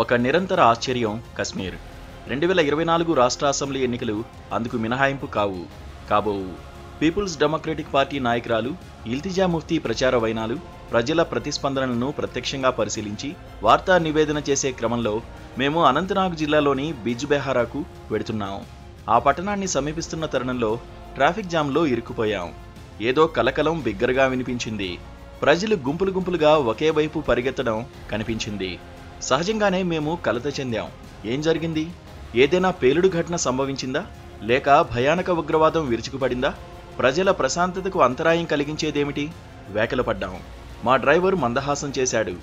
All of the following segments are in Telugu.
ఒక నిరంతర ఆశ్చర్యం కశ్మీర్. 2024 రాష్ట్ర అసెంబ్లీ ఎన్నికలు అందుకు మినహాయింపు కాబోవు. పీపుల్స్ డెమోక్రటిక్ పార్టీ నాయకురాలు ఇల్తిజా ముఫ్తీ ప్రచార వైనాలు, ప్రజల ప్రతిస్పందనలను ప్రత్యక్షంగా పరిశీలించి వార్తా నివేదన చేసే క్రమంలో మేము అనంతనాగ్ జిల్లాలోని బిజ్బెహారాకు వెడుతున్నాం. ఆ పట్టణాన్ని సమీపిస్తున్న తరుణంలో ట్రాఫిక్ జామ్లో ఇరుక్కుపోయాం. ఏదో కలకలం బిగ్గరగా వినిపించింది. ప్రజలు గుంపులుగా ఒకే వైపు పరిగెత్తడం కనిపించింది. సహజంగానే మేము కలత చెందాం. ఏం జరిగింది? ఏదైనా పేలుడు ఘటన సంభవించిందా? లేక భయానక ఉగ్రవాదం విరుచుకుపడిందా? ప్రజల ప్రశాంతతకు అంతరాయం కలిగించేదేమిటి? వేకలపడ్డాం. మా డ్రైవర్ మందహాసం చేశాడు.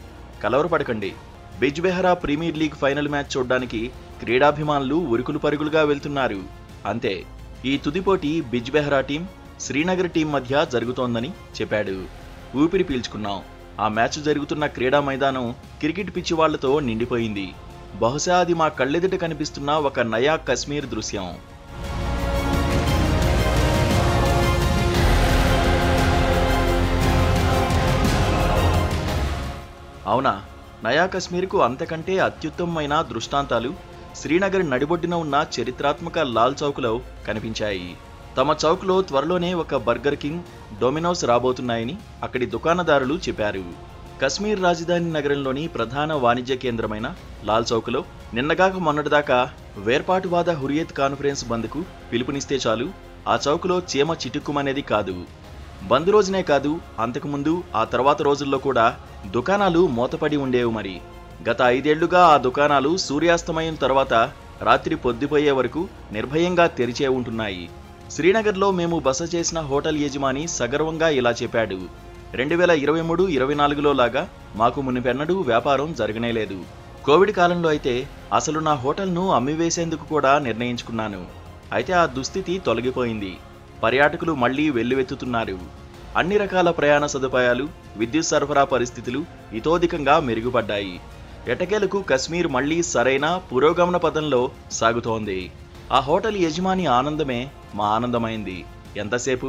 కలవరపడకండి, బిజ్బెహారా ప్రీమియర్ లీగ్ ఫైనల్ మ్యాచ్ చూడ్డానికి క్రీడాభిమానులు ఉరుకులు పరుగులుగా వెళ్తున్నారు. అంతే. ఈ తుదిపోటీ బిజ్బెహారా టీం, శ్రీనగర్ టీం మధ్య జరుగుతోందని చెప్పాడు. ఊపిరి పీల్చుకున్నాం. ఆ మ్యాచ్ జరుగుతున్న క్రీడా మైదానం క్రికెట్ పిచ్చి వాళ్లతో నిండిపోయింది. బహుశా అది మా కళ్ళెదుట కనిపిస్తున్న ఒక నయా కశ్మీర్ దృశ్యం. అవునా? నయా కశ్మీర్కు అంతకంటే అత్యుత్తమమైన దృష్టాంతాలు శ్రీనగర్ నడిబొడ్డున ఉన్న చరిత్రాత్మక లాల్ చౌక్లో కనిపించాయి. తమ చౌక్లో త్వరలోనే ఒక బర్గర్ కింగ్, డొమినోస్ రాబోతున్నాయని అక్కడి దుకాణదారులు చెప్పారు. కశ్మీర్ రాజధాని నగరంలోని ప్రధాన వాణిజ్య కేంద్రమైన లాల్ చౌక్లో నిన్నగాక మొన్నటిదాకా వేర్పాటువాద హురియత్ కాన్ఫరెన్స్ బంద్కు పిలుపునిస్తే చాలు ఆ చౌక్లో చీమ చిటుక్కుమనేది కాదు. బంద్ రోజునే కాదు, అంతకుముందు ఆ తర్వాత రోజుల్లో కూడా దుకాణాలు మూతపడి ఉండేవి. మరి గత 5 ఏళ్లుగా ఆ దుకాణాలు సూర్యాస్తమయం తర్వాత రాత్రి పొద్దుపోయే వరకు నిర్భయంగా తెరిచే ఉంటున్నాయి. శ్రీనగర్లో మేము బస చేసిన హోటల్ యజమాని సగర్వంగా ఇలా చెప్పాడు. 2023-24లో లాగా మాకు మునిపెన్నడూ వ్యాపారం జరగనేలేదు. కోవిడ్ కాలంలో అయితే అసలు నా హోటల్ను అమ్మివేసేందుకు కూడా నిర్ణయించుకున్నాను. అయితే ఆ దుస్థితి తొలగిపోయింది. పర్యాటకులు మళ్లీ వెల్లువెత్తుతున్నారు. అన్ని రకాల ప్రయాణ సదుపాయాలు, విద్యుత్ సరఫరా పరిస్థితులు ఇతోధికంగా మెరుగుపడ్డాయి. ఎటకేలకు కశ్మీర్ మళ్లీ సరైన పురోగమన పథంలో సాగుతోంది. ఆ హోటల్ యజమాని ఆనందమే మా ఆనందమైంది. ఎంతసేపు?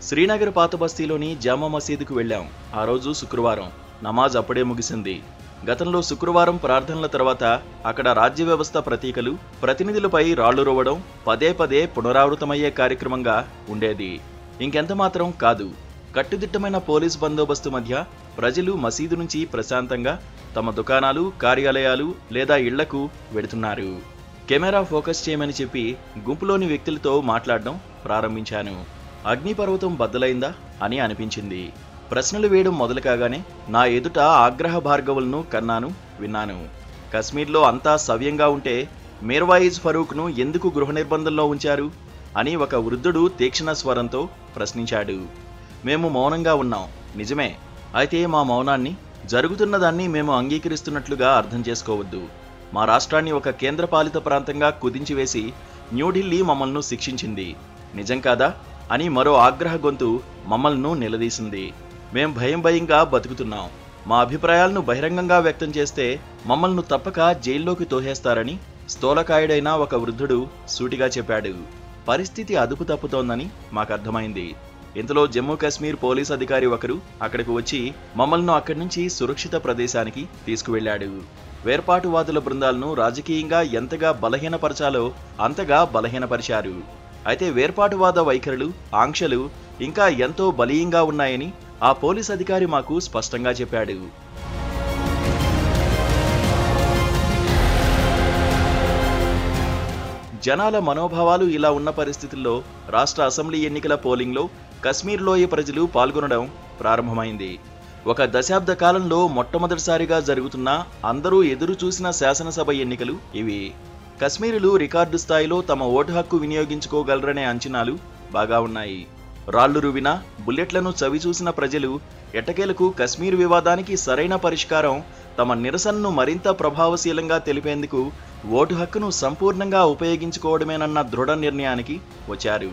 శ్రీనగర్ పాత బస్తీలోని జామా మసీదుకు వెళ్ళాం. ఆ రోజు శుక్రవారం. నమాజ్ అప్పుడే ముగిసింది. గతంలో శుక్రవారం ప్రార్థనల తర్వాత అక్కడ రాజ్య వ్యవస్థ ప్రతీకలు, ప్రతినిధులపై రాళ్లు రువ్వడం పదే పునరావృతమయ్యే కార్యక్రమంగా ఉండేది. ఇంకెంత మాత్రం కాదు. కట్టుదిట్టమైన పోలీస్ బందోబస్తు మధ్య ప్రజలు మసీదు నుంచి ప్రశాంతంగా తమ దుకాణాలు, కార్యాలయాలు లేదా ఇళ్లకు వెడుతున్నారు. కెమెరా ఫోకస్ చేయమని చెప్పి గుంపులోని వ్యక్తులతో మాట్లాడడం ప్రారంభించాను. అగ్నిపర్వతం బద్దలైందా అని అనిపించింది. ప్రశ్నలు వేయడం మొదలు కాగానే నా ఎదుట ఆగ్రహ భార్గవులను కన్నాను, విన్నాను. కశ్మీర్లో అంతా సవ్యంగా ఉంటే మీర్వాయిజ్ ఫరూక్ను ఎందుకు గృహ నిర్బంధంలో ఉంచారు అని ఒక వృద్ధుడు తీక్షణ స్వరంతో ప్రశ్నించాడు. మేము మౌనంగా ఉన్నాం. నిజమే. అయితే మా మౌనాన్ని, జరుగుతున్నదాన్ని మేము అంగీకరిస్తున్నట్లుగా అర్థం చేసుకోవద్దు. మా రాష్ట్రాన్ని ఒక కేంద్రపాలిత ప్రాంతంగా కుదించివేసి న్యూఢిల్లీ మమ్మల్ని శిక్షించింది. నిజం కాదా అని మరో ఆగ్రహ గొంతు మమ్మల్ని నిలదీసింది. మేం భయంగా బతుకుతున్నాం. మా అభిప్రాయాలను బహిరంగంగా వ్యక్తం చేస్తే మమ్మల్ని తప్పక జైల్లోకి తోహేస్తారని స్థూలకాయుడైన ఒక వృద్ధుడు సూటిగా చెప్పాడు. పరిస్థితి అదుపు తప్పుతోందని మాకర్థమైంది. ఇంతలో జమ్మూ కాశ్మీర్ పోలీస్ అధికారి ఒకరు అక్కడికి వచ్చి మమ్మల్ని అక్కడి నుంచి సురక్షిత ప్రదేశానికి తీసుకువెళ్లాడు. వేర్పాటువాదుల బృందాలను రాజకీయంగా ఎంతగా బలహీనపరచాలో అంతగా బలహీనపరిచారు. అయితే వేర్పాటువాద వైఖరులు, ఆంక్షలు ఇంకా ఎంతో బలీయంగా ఉన్నాయని ఆ పోలీస్ అధికారి మాకు స్పష్టంగా చెప్పాడు. జనాల మనోభావాలు ఇలా ఉన్న పరిస్థితుల్లో రాష్ట్ర అసెంబ్లీ ఎన్నికల పోలింగ్లో కశ్మీర్లోయ ప్రజలు పాల్గొనడం ప్రారంభమైంది. ఒక దశాబ్ద కాలంలో మొట్టమొదటిసారిగా జరుగుతున్న, అందరూ ఎదురు చూసిన శాసనసభ ఎన్నికలు ఇవి. కశ్మీరులు రికార్డు స్థాయిలో తమ ఓటు హక్కు వినియోగించుకోగలరనే అంచనాలు బాగా ఉన్నాయి. రాళ్లు రువిన, బుల్లెట్లను చవిచూసిన ప్రజలు ఎట్టకేలకు కశ్మీర్ వివాదానికి సరైన పరిష్కారం, తమ నిరసనను మరింత ప్రభావశీలంగా తెలిపేందుకు ఓటు హక్కును సంపూర్ణంగా ఉపయోగించుకోవడమేనన్న దృఢ నిర్ణయానికి వచ్చారు.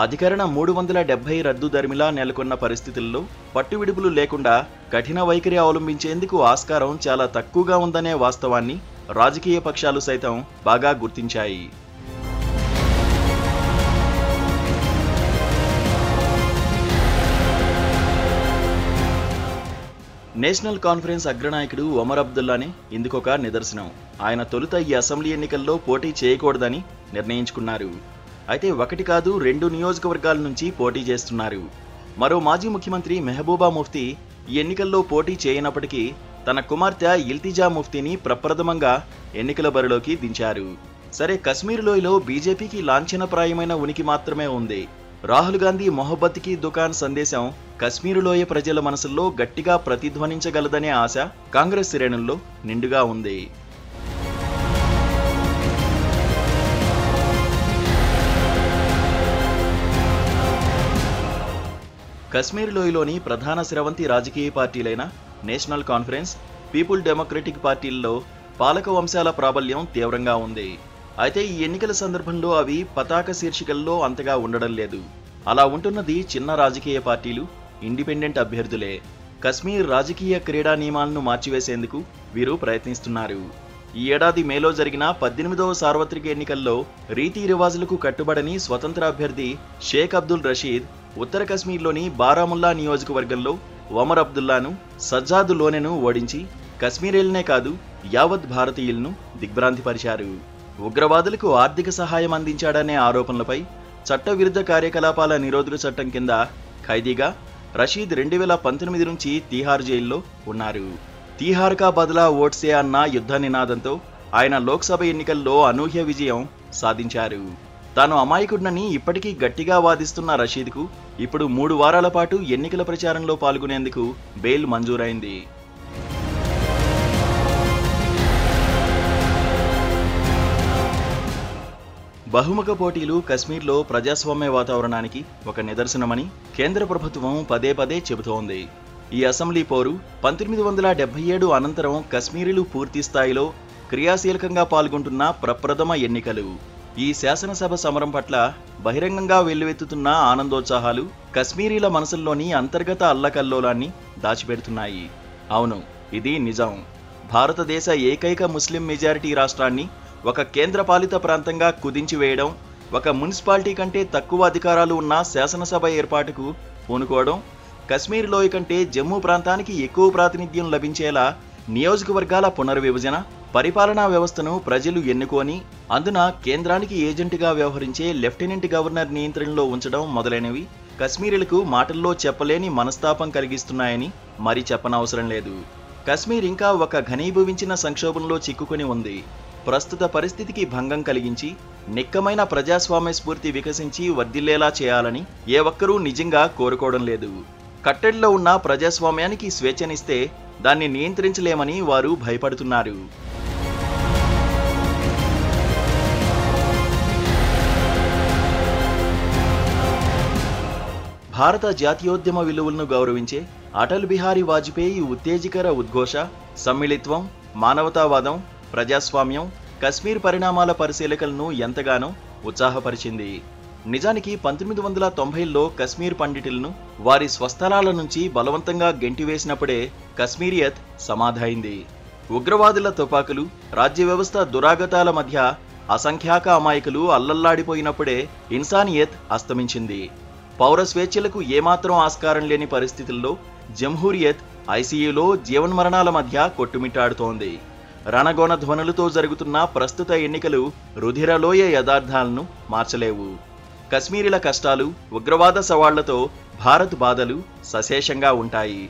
అధికరణ 370 రద్దు ధర్మిలా నెలకొన్న పరిస్థితుల్లో పట్టువిడుపులు లేకుండా కఠిన వైఖరి అవలంబించేందుకు ఆస్కారం చాలా తక్కువగా ఉందనే వాస్తవాన్ని రాజకీయ పక్షాలు సైతం బాగా గుర్తించాయి. నేషనల్ కాన్ఫరెన్స్ అగ్రనాయకుడు ఒమర్ అబ్దుల్లానే ఇందుకొక నిదర్శనం. ఆయన తొలుత ఈ అసెంబ్లీ ఎన్నికల్లో పోటీ చేయకూడదని నిర్ణయించుకున్నారు. అయితే ఒకటి కాదు 2 నియోజకవర్గాల నుంచి పోటీ చేస్తున్నారు. మరో మాజీ ముఖ్యమంత్రి మెహబూబా ముఫ్తీ ఈ ఎన్నికల్లో పోటీ చేయనప్పటికీ తన కుమార్తె ఇల్తిజా ముఫ్తీని ప్రప్రథమంగా ఎన్నికల బరిలోకి దించారు. సరే, కశ్మీర్ లోయలో బీజేపీకి లాంఛనప్రాయమైన ఉనికి మాత్రమే ఉంది. రాహుల్ గాంధీ మొహబ్బత్ కీ దుకాన్ సందేశం కశ్మీరు లోయ ప్రజల మనసుల్లో గట్టిగా ప్రతిధ్వనించగలదనే ఆశ కాంగ్రెస్ శ్రేణుల్లో నిండుగా ఉంది. కశ్మీర్ లోయలోని ప్రధాన స్రవంతి రాజకీయ పార్టీలైన నేషనల్ కాన్ఫరెన్స్, పీపుల్ డెమోక్రటిక్ పార్టీల్లో పాలక వంశాల ప్రాబల్యం తీవ్రంగా ఉంది. అయితే ఈ ఎన్నికల సందర్భంలో అవి పతాక శీర్షికల్లో అంతగా ఉండడం లేదు. అలా ఉంటున్నది చిన్న రాజకీయ పార్టీలు, ఇండిపెండెంట్ అభ్యర్థులే. కశ్మీర్ రాజకీయ క్రీడా నియమాలను మార్చివేసేందుకు వీరు ప్రయత్నిస్తున్నారు. ఈ ఏడాది మేలో జరిగిన 18వ సార్వత్రిక ఎన్నికల్లో రీతి రివాజులకు కట్టుబడని స్వతంత్ర అభ్యర్థి షేక్ అబ్దుల్ రషీద్ ఉత్తర కశ్మీర్లోని బారాముల్లా నియోజకవర్గంలో ఒమర్ అబ్దుల్లాను, సజ్జాద్ లోనెను ఓడించి కశ్మీరీలనే కాదు యావత్ భారతీయులను దిగ్భ్రాంతిపరిచారు. ఉగ్రవాదులకు ఆర్థిక సహాయం అందించాడనే ఆరోపణలపై చట్టవిరుద్ధ కార్యకలాపాల నిరోధక చట్టం కింద ఖైదీగా రషీద్ 2019 నుంచి తీహార్ జైల్లో ఉన్నారు. తీహార్ కా బదలా ఓట్సే అన్న యుద్ధ నినాదంతో ఆయన లోక్సభ ఎన్నికల్లో అనూహ్య విజయం సాధించారు. తాను అమాయకుడినని ఇప్పటికీ గట్టిగా వాదిస్తున్న రషీద్కు ఇప్పుడు 3 వారాల పాటు ఎన్నికల ప్రచారంలో పాల్గొనేందుకు బెయిల్ మంజూరైంది. బహుముఖ పోటీలు కశ్మీర్లో ప్రజాస్వామ్య వాతావరణానికి ఒక నిదర్శనమని కేంద్ర ప్రభుత్వం పదే పదే చెబుతోంది. ఈ అసెంబ్లీ పోరు 1977 అనంతరం కశ్మీరీలు పూర్తి స్థాయిలో క్రియాశీలకంగా పాల్గొంటున్న ప్రప్రథమ ఎన్నికలు. ఈ శాసనసభ సమరం పట్ల బహిరంగంగా వెల్లువెత్తుతున్న ఆనందోత్సాహాలు కశ్మీరీల మనసుల్లోని అంతర్గత అల్లకల్లోలాన్ని దాచిపెడుతున్నాయి. అవును, ఇది నిజం. భారతదేశ ఏకైక ముస్లిం మెజారిటీ రాష్ట్రాన్ని ఒక కేంద్రపాలిత ప్రాంతంగా కుదించివేయడం, ఒక మున్సిపాలిటీ కంటే తక్కువ అధికారాలు ఉన్న శాసనసభ ఏర్పాటుకు పూనుకోవడం, కశ్మీర్ లోయ కంటే జమ్మూ ప్రాంతానికి ఎక్కువ ప్రాతినిధ్యం లభించేలా నియోజకవర్గాల పునర్విభజన, పరిపాలనా వ్యవస్థను ప్రజలు ఎన్నుకొని అందున కేంద్రానికి ఏజెంటుగా వ్యవహరించే లెఫ్టినెంట్ గవర్నర్ నియంత్రణలో ఉంచడం మొదలైనవి కశ్మీరీలకు మాటల్లో చెప్పలేని మనస్తాపం కలిగిస్తున్నాయని మరి చెప్పనవసరం లేదు. కశ్మీర్ ఇంకా ఒక ఘనీభవించిన సంక్షోభంలో చిక్కుకొని ఉంది. ప్రస్తుత పరిస్థితికి భంగం కలిగించి నిక్కమైన ప్రజాస్వామ్య స్ఫూర్తి వికసించి వర్ధిల్లేలా చేయాలని ఏ ఒక్కరూ నిజంగా కోరుకోవడం లేదు. కట్టడిలో ఉన్న ప్రజాస్వామ్యానికి స్వేచ్ఛనిస్తే దాన్ని నియంత్రించలేమని వారు భయపడుతున్నారు. భారత జాతీయోద్యమ విలువలను గౌరవించే అటల్ బిహారీ వాజ్పేయి ఉత్తేజకర ఉద్ఘోష, సమ్మిళిత్వం, మానవతావాదం, ప్రజాస్వామ్యం కశ్మీర్ పరిణామాల పరిశీలకులను ఎంతగానో ఉత్సాహపరిచింది. నిజానికి 1990లో కశ్మీర్ పండితులను వారి స్వస్థలాల నుంచి బలవంతంగా గెంటివేసినప్పుడే కశ్మీరియత్ సమాధైంది. ఉగ్రవాదుల తుపాకులు, రాజ్య వ్యవస్థ దురాగతాల మధ్య అసంఖ్యాక అమాయకులు అల్లల్లాడిపోయినప్పుడే ఇన్సానియత్ అస్తమించింది. పౌర స్వేచ్ఛలకు ఏమాత్రం ఆస్కారం లేని పరిస్థితుల్లో జంహూరియత్ ఐసీయూలో జీవన్మరణాల మధ్య కొట్టుమిట్టాడుతోంది. రణగోణ ధ్వనులతో జరుగుతున్న ప్రస్తుత ఎన్నికలు రుధిరలోయ యథార్థాలను మార్చలేవు. కశ్మీరీల కష్టాలు, ఉగ్రవాద సవాళ్లతో భారత్ బాధలు సశేషంగా ఉంటాయి.